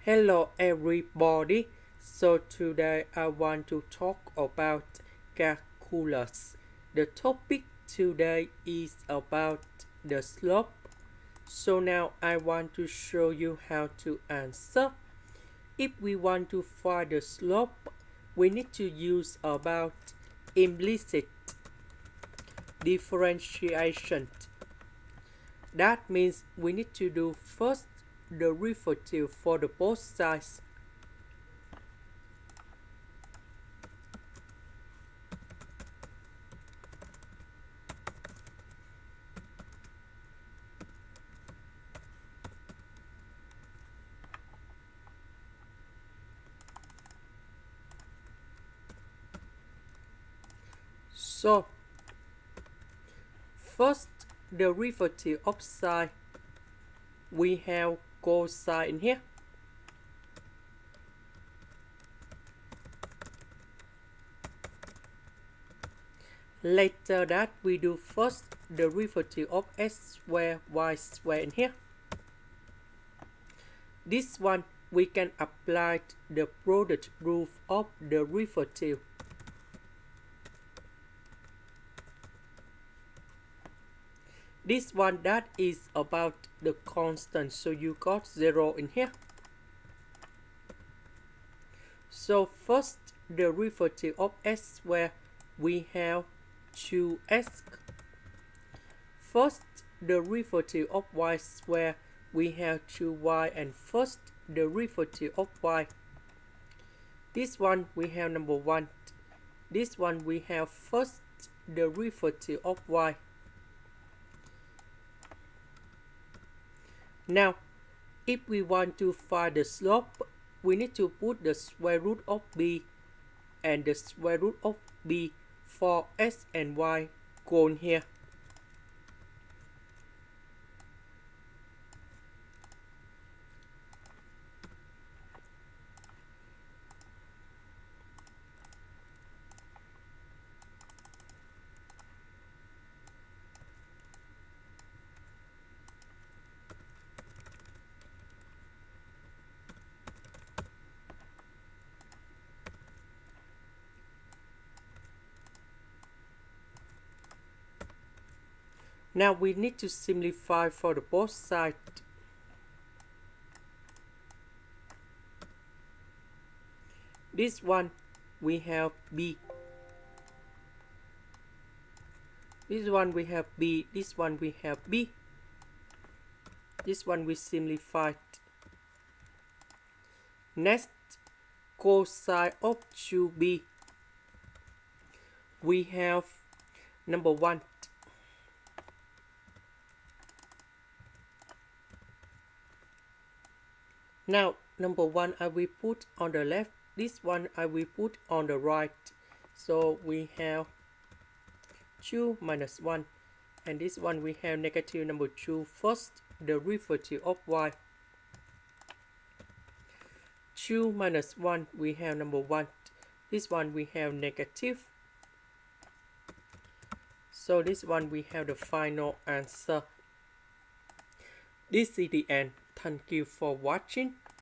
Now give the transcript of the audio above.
Hello everybody. So today I want to talk about calculus. The topic today is about the slope. So now I want to show you how to answer. If we want to find the slope, we need to use about implicit differentiation. That means we need to do first the derivative for the both sides. So first the derivative of sine, we have cosine in here. Later that we do first the derivative of x squared y squared in here. This one we can apply the product rule of the derivative. This one that is about the constant, so you got 0 in here. So first the derivative of x squared, we have 2x. First the derivative of y squared, we have 2y, and first the derivative of y. This one we have number 1. This one we have first the derivative of y. Now, if we want to find the slope, we need to put the square root of b and the square root of b for x and y gone here. Now we need to simplify for the both sides. This one we have b. This one we have b. This one we have b. This one we simplified. Next, cosine of 2b. We have number 1. Now, number 1 I will put on the left. This one I will put on the right. So we have 2 minus 1. And this one we have negative number 2. First, the derivative of y. 2 minus 1, we have number 1. This one we have negative. So this one we have the final answer. This is the end. Thank you for watching.